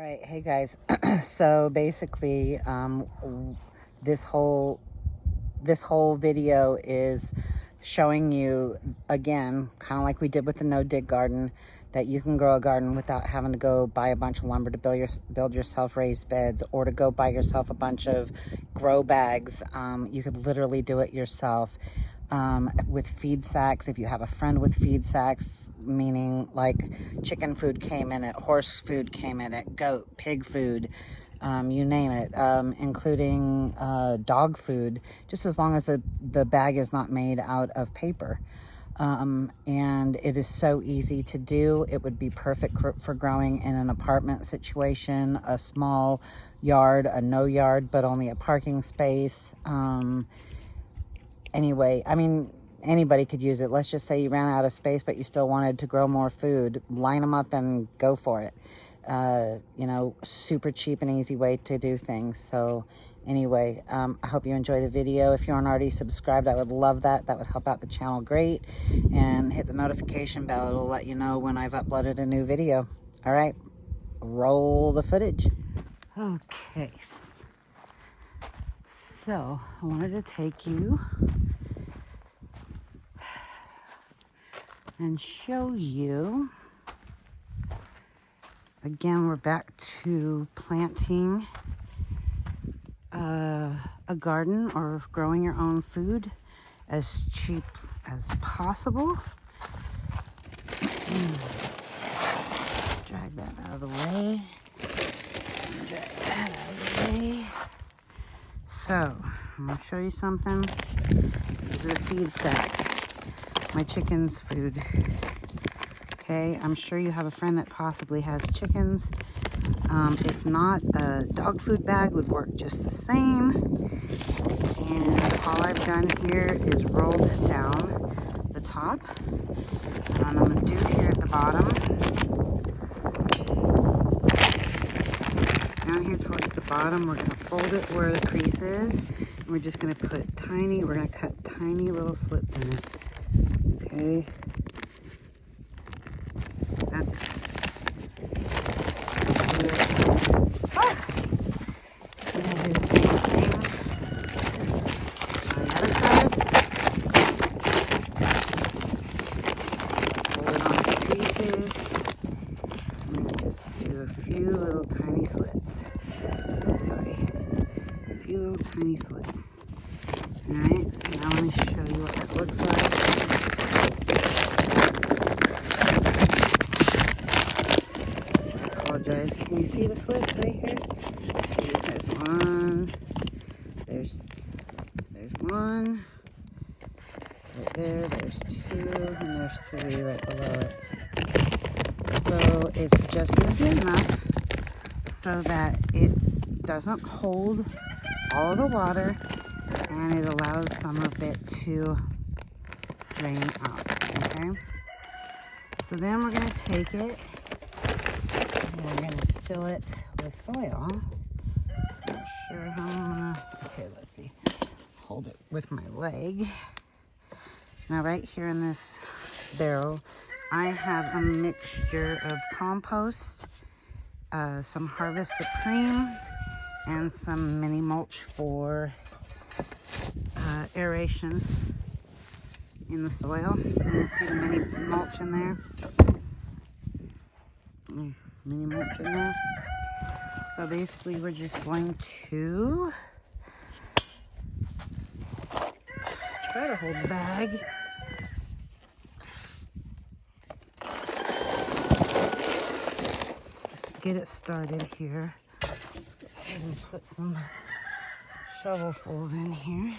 All right, hey guys. So basically, this whole video is showing you again, kind of like we did with the no dig garden, that you can grow a garden without having to go buy a bunch of lumber to build yourself raised beds, or to go buy yourself a bunch of grow bags. You could literally do it yourself. With feed sacks, if you have a friend with feed sacks, meaning like chicken food came in it, horse food came in it, goat, pig food, you name it, including dog food, just as long as the bag is not made out of paper. And it is so easy to do. It would be perfect for growing in an apartment situation, a small yard, a no yard, but only a parking space. Anyway, I mean, anybody could use it. Let's just say you ran out of space, but you still wanted to grow more food. Line them up and go for it. You know, super cheap and easy way to do things. So anyway, I hope you enjoy the video. If you aren't already subscribed, I would love that. That would help out the channel great. And hit the notification bell. It'll let you know when I've uploaded a new video. All right, roll the footage. Okay. So I wanted to take you and show you, again, we're back to planting a garden or growing your own food as cheap as possible. Drag that out of the way. Drag that out of the way. So, I'm going to show you something. This is a feed sack. My chicken's food. Okay, I'm sure you have a friend that possibly has chickens. If not, a dog food bag would work just the same. And all I've done here is rolled down the top. And I'm going to do here at the bottom. Down here towards the bottom, we're going to fold it where the crease is. And we're just going to put we're going to cut tiny little slits in it. Okay. That's it. Ah! And I'll do the same thing on the other side. Fold it on its creases. I'm going to just do a few little tiny slits. Sorry. A few little tiny slits. Alright, so now let me show you what that looks like. I apologize. Can you see the slits right here? See, there's one. There's one. Right there, there's two, and there's three right below it. So it's just going to be enough so that it doesn't hold all the water, and it allows some of it to drain out. Okay, so then we're going to take it and we're going to fill it with soil. Not sure how I'm going to, okay, let's see, hold it with my leg. Now right here in this barrel, I have a mixture of compost, some Harvest Supreme, and some mini mulch for aeration in the soil. You can see the mini mulch in there. Mini mulch in there. So basically we're just going to try to hold the bag. Get it started here. Let's go ahead and put some shovelfuls in here.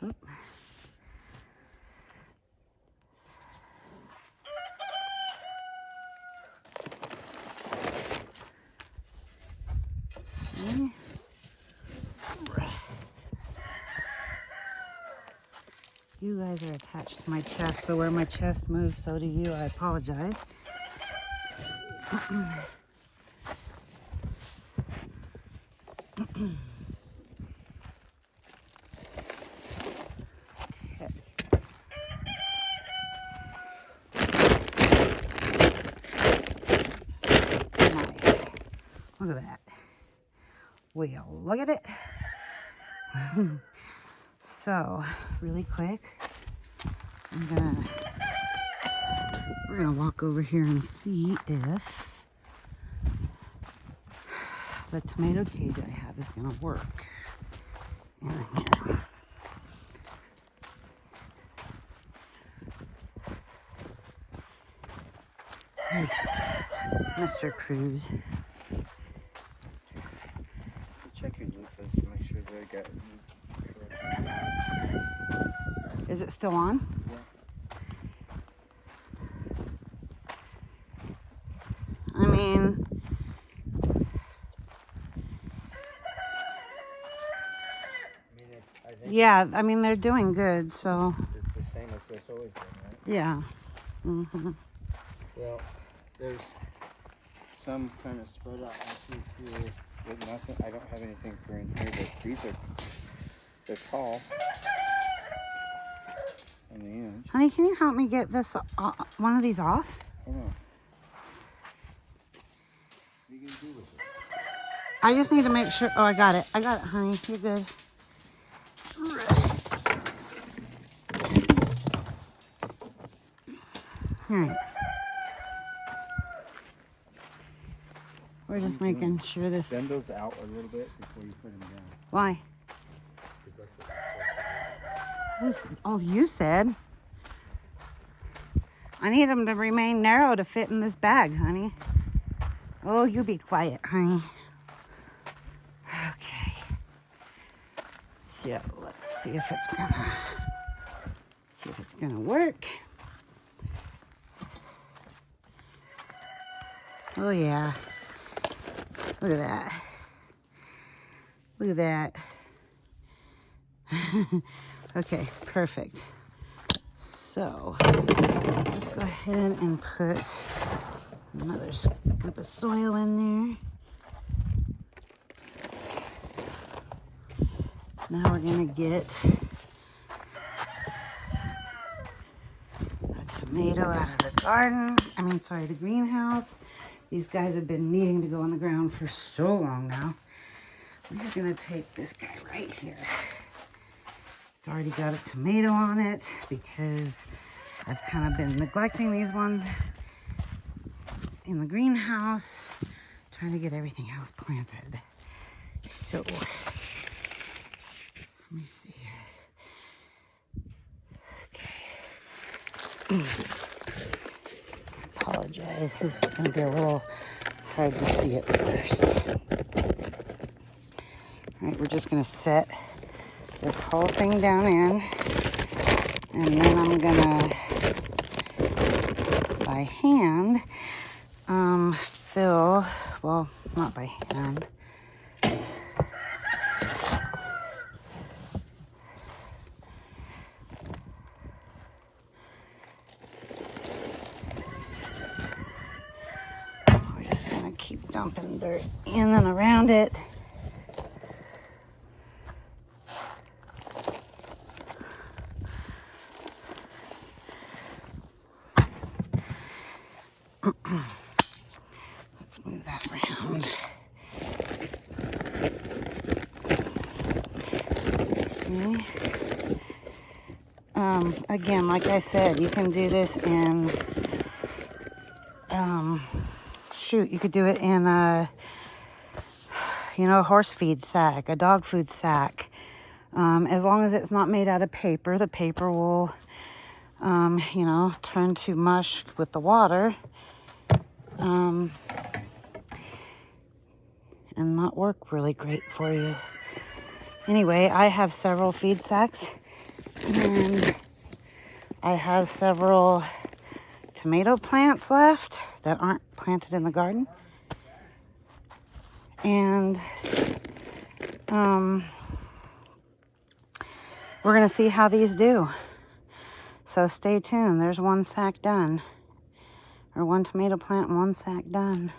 Oop. Okay. You guys are attached to my chest, so where my chest moves, so do you. I apologize. Look at that. Well, look at it. So, really quick, we're gonna walk over here and see if the tomato cage I have is gonna work in here. Hey, Mr. Cruz. Check your loofahs to make sure they got. Is it still on? Yeah. I mean, I think yeah, I mean, they're doing good, so, it's the same as it's always been, right? yeah. Mm-hmm. Well, there's some kind of spread out here with nothing. I don't have anything for in here, but they're tall on the end. Honey, can you help me get this, one of these off? Hold on. What are you going to do with it? I just need to make sure. Oh, I got it. I got it, honey. You're good. All right. We're just making sure this. Bend those out a little bit before you put them down. Why? Oh, you said. I need them to remain narrow to fit in this bag, honey. Oh, you be quiet, honey. Okay. So let's see if it's gonna work. Oh yeah. Look at that. Look at that. Okay, perfect. So let's go ahead and put another scoop of soil in there. Now we're gonna get a tomato out of the garden. The greenhouse. These guys have been needing to go on the ground for so long now. We're gonna take this guy right here. It's already got a tomato on it because I've kind of been neglecting these ones in the greenhouse, trying to get everything else planted. So, let me see here. Okay. I apologize. This is going to be a little hard to see at first. All right, we're just going to set this whole thing down in, and then I'm gonna, by hand, fill, well, not by hand. We're just gonna keep dumping dirt in and around it. Let's move that around. Okay. Again, like I said, you can do this in, you could do it in a horse feed sack, a dog food sack. As long as it's not made out of paper, the paper will, turn to mush with the water. And not work really great for you. Anyway, I have several feed sacks, and I have several tomato plants left that aren't planted in the garden. And we're gonna see how these do. So stay tuned. There's one sack done. Or one tomato plant and one sack done.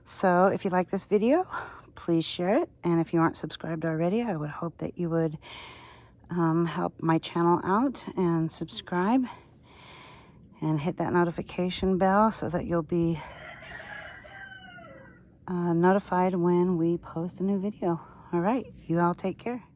So if you like this video, please share it. And if you aren't subscribed already, I would hope that you would help my channel out and subscribe. And hit that notification bell so that you'll be notified when we post a new video. All right, you all take care.